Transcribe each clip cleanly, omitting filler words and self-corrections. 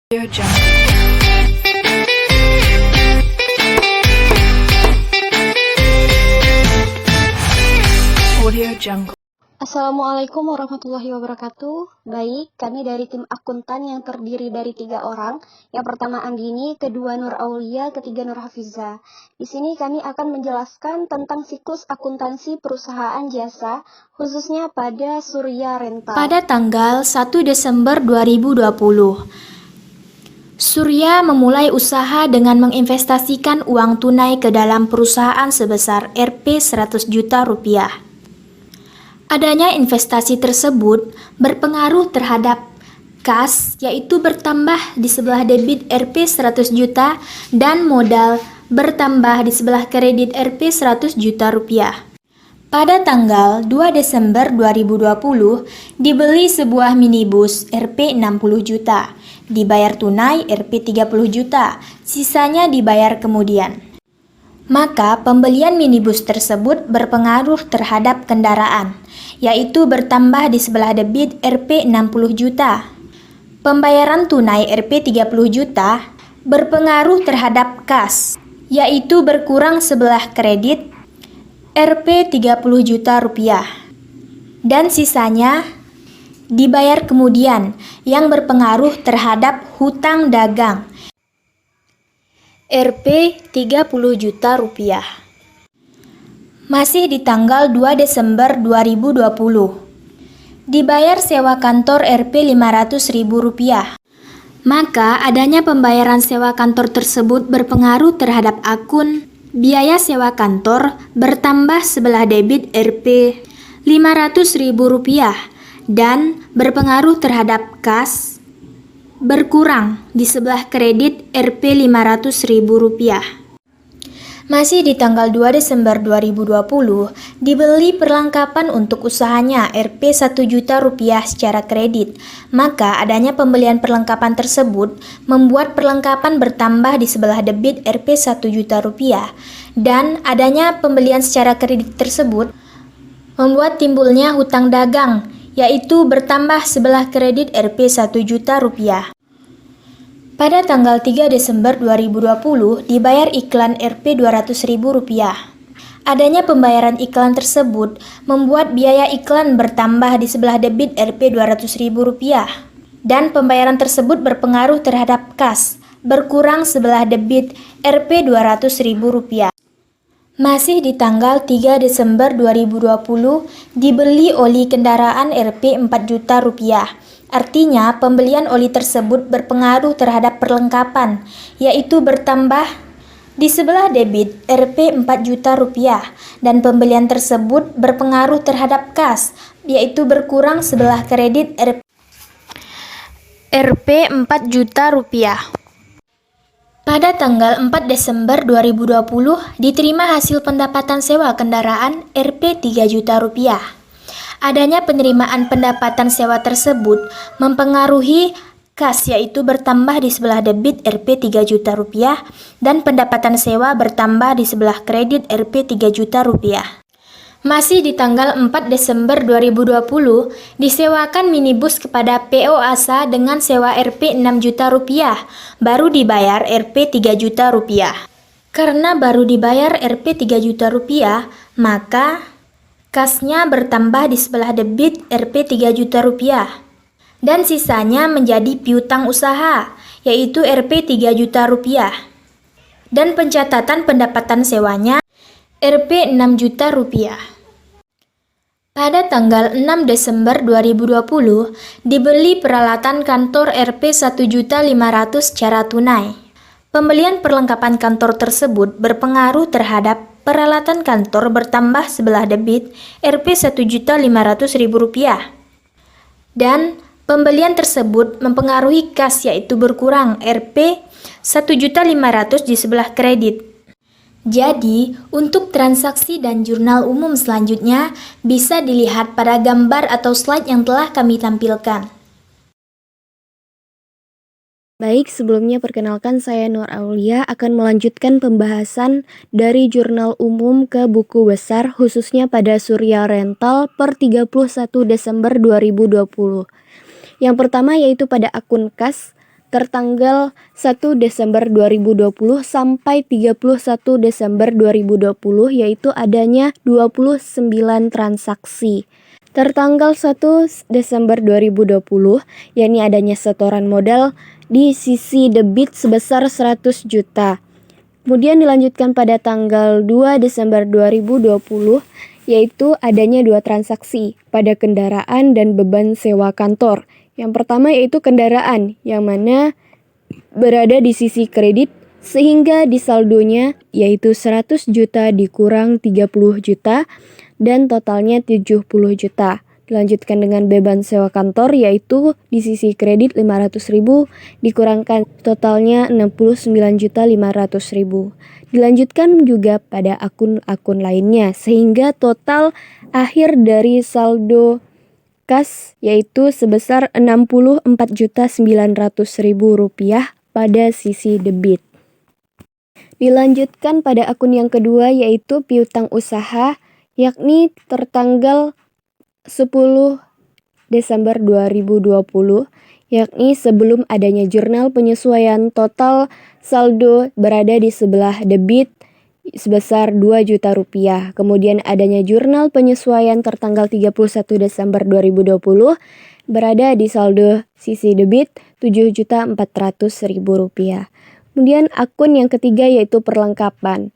Audio Jungle. Audio Jungle. Assalamualaikum warahmatullahi wabarakatuh. Baik, kami dari tim akuntan yang terdiri dari 3 orang. Yang pertama Anggini, kedua Nur Aulia, ketiga Nur Hafiza. Di sini kami akan menjelaskan tentang siklus akuntansi perusahaan jasa, khususnya pada Surya Rental. Pada tanggal 1 Desember 2020, Surya memulai usaha dengan menginvestasikan uang tunai ke dalam perusahaan sebesar Rp 100 juta rupiah. Adanya investasi tersebut berpengaruh terhadap kas, yaitu bertambah di sebelah debit Rp 100 juta dan modal bertambah di sebelah kredit Rp 100 juta rupiah. Pada tanggal 2 Desember 2020, dibeli sebuah minibus Rp 60 juta, dibayar tunai Rp 30 juta, sisanya dibayar kemudian. Maka pembelian minibus tersebut berpengaruh terhadap kendaraan, yaitu bertambah di sebelah debit Rp 60 juta. Pembayaran tunai Rp 30 juta berpengaruh terhadap kas, yaitu berkurang sebelah kredit Rp 30 juta rupiah. Dan sisanya dibayar kemudian yang berpengaruh terhadap hutang dagang Rp 30 juta rupiah. Masih di tanggal 2 Desember 2020, dibayar sewa kantor Rp 500.000 rupiah. Maka adanya pembayaran sewa kantor tersebut berpengaruh terhadap akun biaya sewa kantor bertambah sebelah debit Rp 500.000 rupiah dan berpengaruh terhadap kas berkurang di sebelah kredit Rp 500.000 rupiah. Masih di tanggal 2 Desember 2020, dibeli perlengkapan untuk usahanya Rp 1 juta rupiah secara kredit. Maka adanya pembelian perlengkapan tersebut membuat perlengkapan bertambah di sebelah debit Rp 1 juta rupiah. Dan adanya pembelian secara kredit tersebut membuat timbulnya hutang dagang, yaitu bertambah sebelah kredit Rp 1 juta rupiah. Pada tanggal 3 Desember 2020, dibayar iklan Rp 200.000 rupiah. Adanya pembayaran iklan tersebut membuat biaya iklan bertambah di sebelah debit Rp 200.000 rupiah. Dan pembayaran tersebut berpengaruh terhadap kas, berkurang sebelah debit Rp 200.000 rupiah. Masih di tanggal 3 Desember 2020, dibeli oli kendaraan Rp 4 juta rupiah. Artinya, pembelian oli tersebut berpengaruh terhadap perlengkapan, yaitu bertambah di sebelah debit Rp 4 juta rupiah, dan pembelian tersebut berpengaruh terhadap kas, yaitu berkurang sebelah kredit Rp 4 juta rupiah. Pada tanggal 4 Desember 2020, diterima hasil pendapatan sewa kendaraan Rp 3 juta rupiah. Adanya penerimaan pendapatan sewa tersebut mempengaruhi kas, yaitu bertambah di sebelah debit Rp 3 juta rupiah dan pendapatan sewa bertambah di sebelah kredit Rp 3 juta rupiah. Masih di tanggal 4 Desember 2020, disewakan minibus kepada PO ASA dengan sewa Rp 6 juta rupiah, baru dibayar Rp 3 juta rupiah. Karena baru dibayar Rp 3 juta rupiah, maka kasnya bertambah di sebelah debit Rp 3 juta rupiah. Dan sisanya menjadi piutang usaha, yaitu Rp 3 juta rupiah. Dan pencatatan pendapatan sewanya Rp 6 juta rupiah. Pada tanggal 6 Desember 2020, dibeli peralatan kantor Rp 1.500.000 secara tunai. Pembelian perlengkapan kantor tersebut berpengaruh terhadap peralatan kantor bertambah sebelah debit Rp 1.500.000 rupiah. Dan pembelian tersebut mempengaruhi kas, yaitu berkurang Rp 1.500.000 di sebelah kredit. Jadi, untuk transaksi dan jurnal umum selanjutnya bisa dilihat pada gambar atau slide yang telah kami tampilkan. Baik, sebelumnya perkenalkan saya Nur Aulia akan melanjutkan pembahasan dari jurnal umum ke buku besar khususnya pada Surya Rental per 31 Desember 2020. Yang pertama yaitu pada akun kas tertanggal 1 Desember 2020 sampai 31 Desember 2020, yaitu adanya 29 transaksi. Tertanggal 1 Desember 2020, yakni adanya setoran modal di sisi debit sebesar 100 juta. Kemudian dilanjutkan pada tanggal 2 Desember 2020, yaitu adanya 2 transaksi pada kendaraan dan beban sewa kantor. Yang pertama yaitu kendaraan, yang mana berada di sisi kredit sehingga di saldonya yaitu 100 juta dikurang 30 juta dan totalnya 70 juta. Dilanjutkan dengan beban sewa kantor yaitu di sisi kredit 500.000 dikurangkan totalnya 69.500.000. Dilanjutkan juga pada akun-akun lainnya sehingga total akhir dari saldo kas yaitu sebesar 64.900.000 rupiah pada sisi debit. Dilanjutkan pada akun yang kedua yaitu piutang usaha, yakni tertanggal 10 Desember 2020, yakni sebelum adanya jurnal penyesuaian total saldo berada di sebelah debit sebesar 2 juta rupiah. Kemudian adanya jurnal penyesuaian tertanggal 31 Desember 2020 berada di saldo sisi debit 7.400.000 rupiah. Kemudian akun yang ketiga yaitu perlengkapan.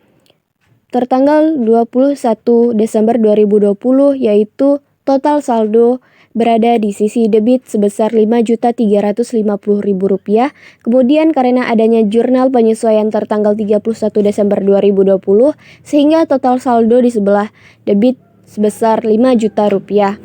Tertanggal 21 Desember 2020 yaitu total saldo berada di sisi debit sebesar Rp5.350.000. Kemudian karena adanya jurnal penyesuaian tertanggal 31 Desember 2020 sehingga total saldo di sebelah debit sebesar 5 juta rupiah.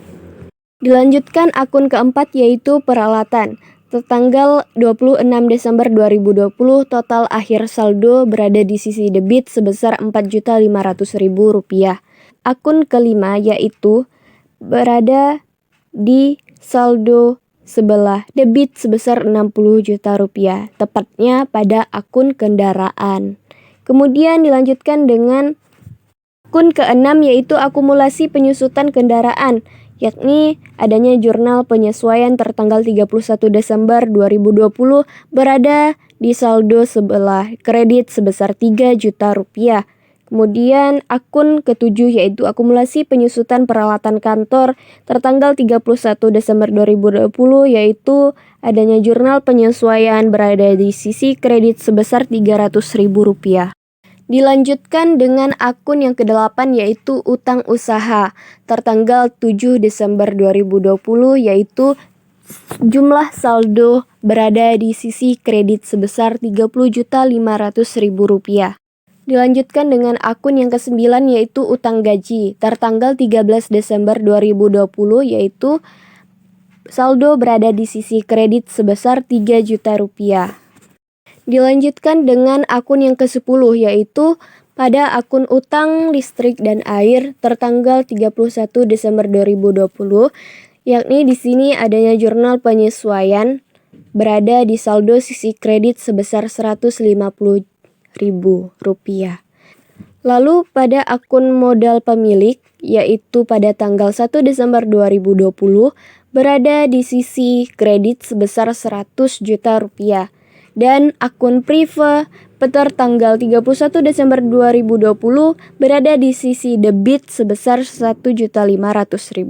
Dilanjutkan akun keempat yaitu peralatan. Tertanggal 26 Desember 2020 total akhir saldo berada di sisi debit sebesar Rp4.500.000. Akun kelima yaitu berada di saldo sebelah debit sebesar 60 juta rupiah, tepatnya pada akun kendaraan. Kemudian dilanjutkan dengan akun keenam yaitu akumulasi penyusutan kendaraan, yakni adanya jurnal penyesuaian tertanggal 31 Desember 2020 berada di saldo sebelah kredit sebesar 3 juta rupiah. Kemudian akun ketujuh yaitu akumulasi penyusutan peralatan kantor tertanggal 31 Desember 2020 yaitu adanya jurnal penyesuaian berada di sisi kredit sebesar Rp300.000. Dilanjutkan dengan akun yang kedelapan yaitu utang usaha tertanggal 7 Desember 2020 yaitu jumlah saldo berada di sisi kredit sebesar Rp30.500.000. Dilanjutkan dengan akun yang ke-9 yaitu utang gaji tertanggal 13 Desember 2020 yaitu saldo berada di sisi kredit sebesar 3 juta rupiah. Dilanjutkan dengan akun yang ke-10 yaitu pada akun utang listrik dan air tertanggal 31 Desember 2020, yakni di sini adanya jurnal penyesuaian berada di saldo sisi kredit sebesar Rp150.000. Lalu pada akun modal pemilik yaitu pada tanggal 1 Desember 2020 berada di sisi kredit sebesar 100 juta rupiah dan akun prive tertanggal 31 Desember 2020 berada di sisi debit sebesar Rp1.500.000.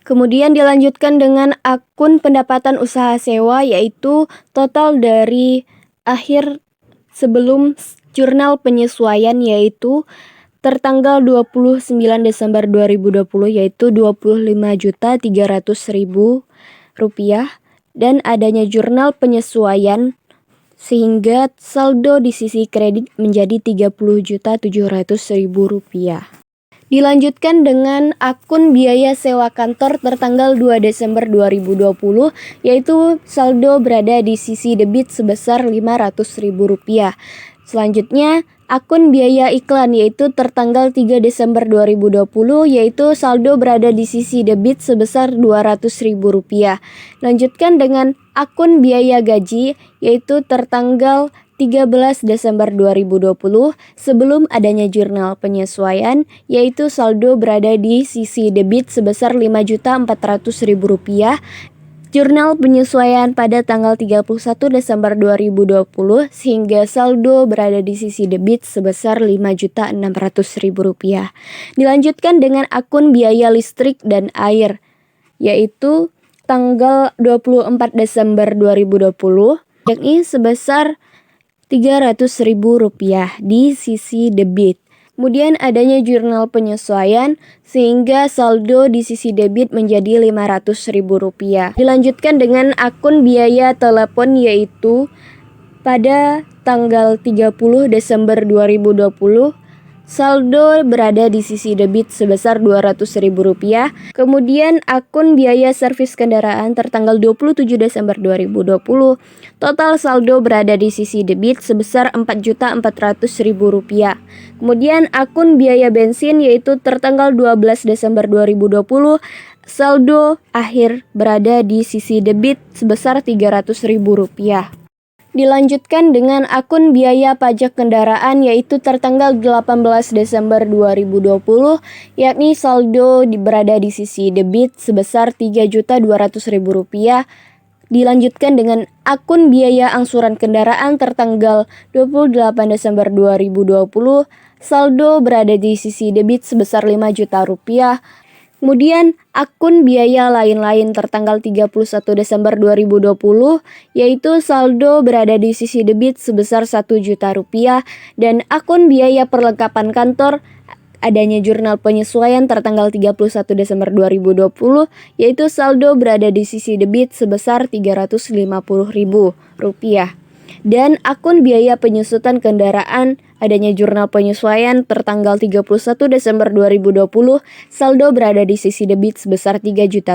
Kemudian dilanjutkan dengan akun pendapatan usaha sewa yaitu total dari akhir sebelum jurnal penyesuaian yaitu tertanggal 29 Desember 2020 yaitu Rp25.300.000 dan adanya jurnal penyesuaian sehingga saldo di sisi kredit menjadi Rp30.700.000. Dilanjutkan dengan akun biaya sewa kantor tertanggal 2 Desember 2020 yaitu saldo berada di sisi debit sebesar Rp500.000. Selanjutnya akun biaya iklan yaitu tertanggal 3 Desember 2020 yaitu saldo berada di sisi debit sebesar Rp200.000. Lanjutkan dengan akun biaya gaji yaitu tertanggal 13 Desember 2020 sebelum adanya jurnal penyesuaian yaitu saldo berada di sisi debit sebesar Rp5.400.000. jurnal penyesuaian pada tanggal 31 Desember 2020 sehingga saldo berada di sisi debit sebesar Rp5.600.000. Dilanjutkan dengan akun biaya listrik dan air, yaitu tanggal 24 Desember 2020, yakni sebesar Rp300.000 di sisi debit. Kemudian adanya jurnal penyesuaian sehingga saldo di sisi debit menjadi Rp500.000. Dilanjutkan dengan akun biaya telepon, yaitu pada tanggal 30 Desember 2020 saldo berada di sisi debit sebesar Rp200.000. Kemudian akun biaya servis kendaraan tertanggal 27 Desember 2020, total saldo berada di sisi debit sebesar Rp4.400.000. Kemudian akun biaya bensin, yaitu tertanggal 12 Desember 2020, saldo akhir berada di sisi debit sebesar Rp300.000. Dilanjutkan dengan akun biaya pajak kendaraan, yaitu tertanggal 18 Desember 2020, yakni saldo berada di sisi debit sebesar Rp3.200.000. Dilanjutkan dengan akun biaya angsuran kendaraan tertanggal 28 Desember 2020, saldo berada di sisi debit sebesar Rp5 juta. Kemudian akun biaya lain-lain tertanggal 31 Desember 2020, yaitu saldo berada di sisi debit sebesar Rp1 juta. Dan akun biaya perlengkapan kantor, adanya jurnal penyesuaian tertanggal 31 Desember 2020, yaitu saldo berada di sisi debit sebesar Rp350.000. Dan akun biaya penyusutan kendaraan, adanya jurnal penyesuaian tertanggal 31 Desember 2020, saldo berada di sisi debit sebesar Rp3 juta.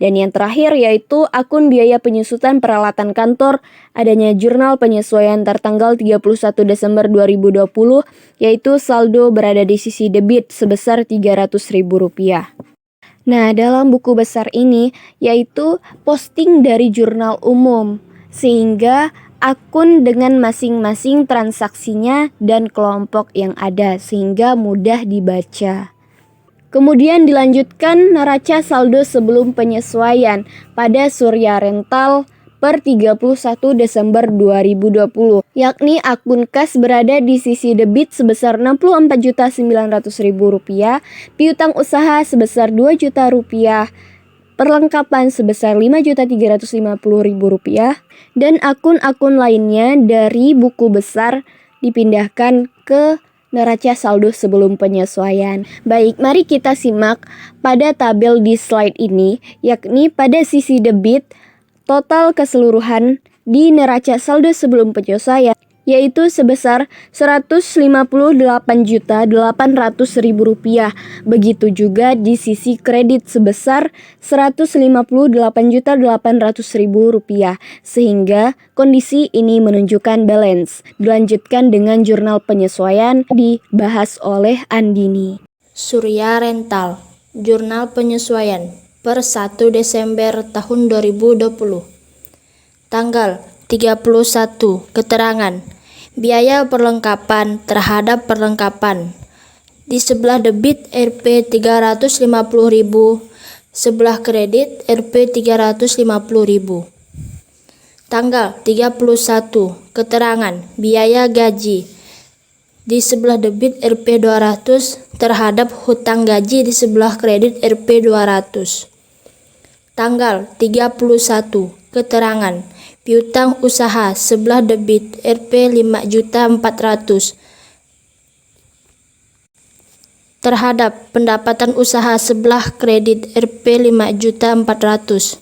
Dan yang terakhir yaitu akun biaya penyusutan peralatan kantor, adanya jurnal penyesuaian tertanggal 31 Desember 2020, yaitu saldo berada di sisi debit sebesar Rp300.000. Nah, dalam buku besar ini yaitu posting dari jurnal umum, sehingga akun dengan masing-masing transaksinya dan kelompok yang ada sehingga mudah dibaca. Kemudian dilanjutkan neraca saldo sebelum penyesuaian pada Surya Rental per 31 Desember 2020, yakni akun kas berada di sisi debit sebesar Rp64.900.000, piutang usaha sebesar Rp2 juta, perlengkapan sebesar Rp5.350.000, dan akun-akun lainnya dari buku besar dipindahkan ke neraca saldo sebelum penyesuaian. Baik, mari kita simak pada tabel di slide ini, yakni pada sisi debit total keseluruhan di neraca saldo sebelum penyesuaian yaitu sebesar Rp158.800.000. Begitu juga di sisi kredit sebesar Rp158.800.000, sehingga kondisi ini menunjukkan balance. Dilanjutkan dengan jurnal penyesuaian dibahas oleh Andini. Surya Rental, jurnal penyesuaian per 1 Desember tahun 2020. Tanggal 31. Keterangan biaya perlengkapan terhadap perlengkapan. Di sebelah debit Rp350.000, sebelah kredit Rp350.000. Tanggal 31. Keterangan biaya gaji. Di sebelah debit Rp200 terhadap hutang gaji di sebelah kredit Rp200. Tanggal 31. Keterangan piutang usaha sebelah debit Rp5.400.000 terhadap pendapatan usaha sebelah kredit Rp5.400.000.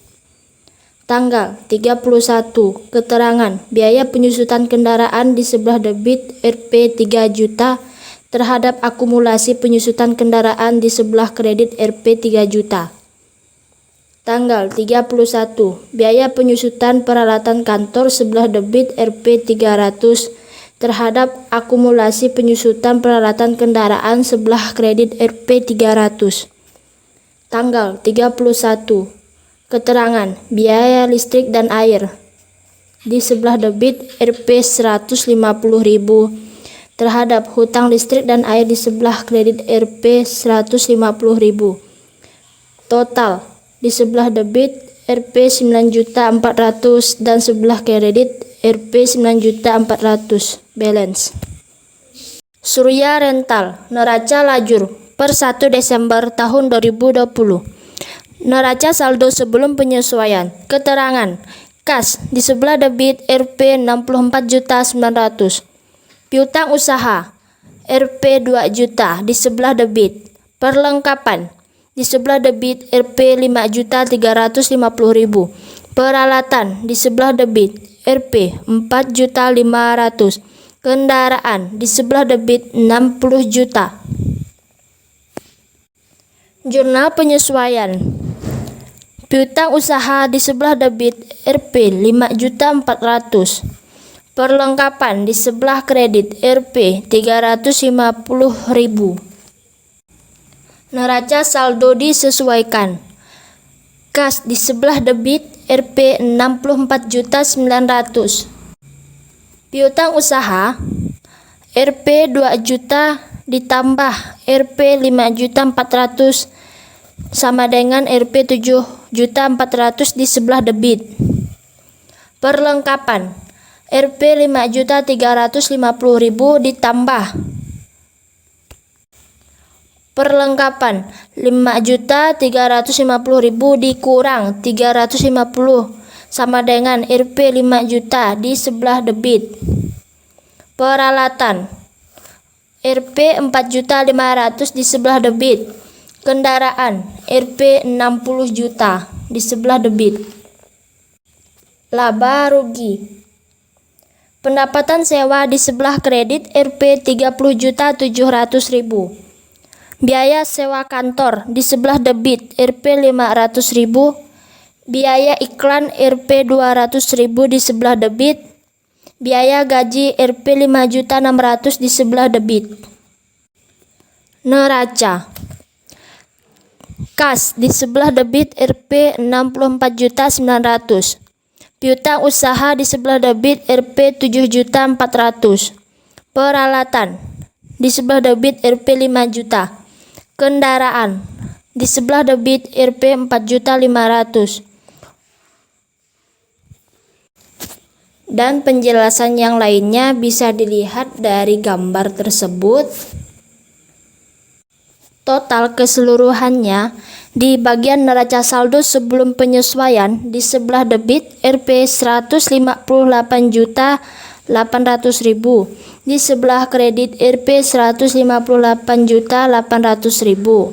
Tanggal 31. Keterangan biaya penyusutan kendaraan di sebelah debit Rp3 juta terhadap akumulasi penyusutan kendaraan di sebelah kredit Rp3 juta. Tanggal 31. Biaya penyusutan peralatan kantor sebelah debit Rp300 terhadap akumulasi penyusutan peralatan kendaraan sebelah kredit Rp300. Tanggal 31. Keterangan biaya listrik dan air di sebelah debit Rp150.000 terhadap hutang listrik dan air di sebelah kredit Rp150.000. Total di sebelah debit Rp 9.400.000 dan sebelah kredit Rp 9.400.000 balance. Surya Rental neraca lajur per 1 Desember tahun 2020. Neraca saldo sebelum penyesuaian. Keterangan kas di sebelah debit Rp 64.900.000. Piutang usaha Rp 2 juta di sebelah debit. Perlengkapan di sebelah debit Rp 5.350.000. Peralatan di sebelah debit Rp 4.500.000. Kendaraan di sebelah debit 60 juta. Jurnal penyesuaian. Piutang usaha di sebelah debit Rp 5.400.000. Perlengkapan di sebelah kredit Rp 350.000. Neraca saldo disesuaikan. Kas di sebelah debit Rp 64.900.000. Piutang usaha Rp 2 juta ditambah Rp 5.400.000 sama dengan Rp 7.400.000 di sebelah debit. Perlengkapan Rp 5.350.000 ditambah perlengkapan 5.350.000 dikurang 350 sama dengan Rp 5 juta di sebelah debit. Peralatan Rp 4.500.000 di sebelah debit. Kendaraan Rp 60 juta di sebelah debit. Laba rugi. Pendapatan sewa di sebelah kredit Rp 30.700.000. Biaya sewa kantor di sebelah debit Rp 500.000. Biaya iklan Rp 200.000 di sebelah debit. Biaya gaji Rp 5.600.000 di sebelah debit. Neraca. Kas di sebelah debit Rp 64.900.000. Piutang usaha di sebelah debit Rp 7.400.000. Peralatan di sebelah debit Rp 5 juta. Kendaraan di sebelah debit Rp 4.500.000. Dan penjelasan yang lainnya bisa dilihat dari gambar tersebut. Total keseluruhannya di bagian neraca saldo sebelum penyesuaian di sebelah debit Rp 158.800.000, di sebelah kredit Rp 158.800.000.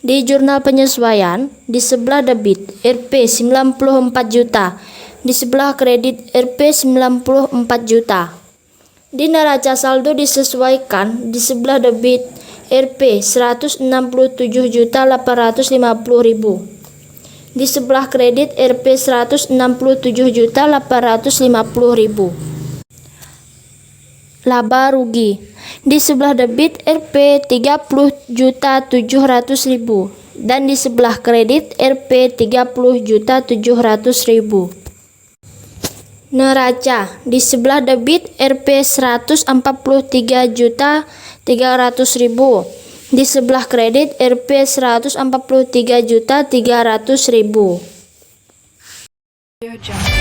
Di jurnal penyesuaian di sebelah debit Rp 94 juta, di sebelah kredit Rp 94 juta. Di neraca saldo disesuaikan di sebelah debit Rp 167.850.000. Di sebelah kredit Rp 167.850.000. Laba rugi. Di sebelah debit Rp 30.700.000 dan di sebelah kredit Rp 30.700.000. Neraca di sebelah debit Rp 143.300.000, di sebelah kredit Rp 143.300.000. Audio Jungle.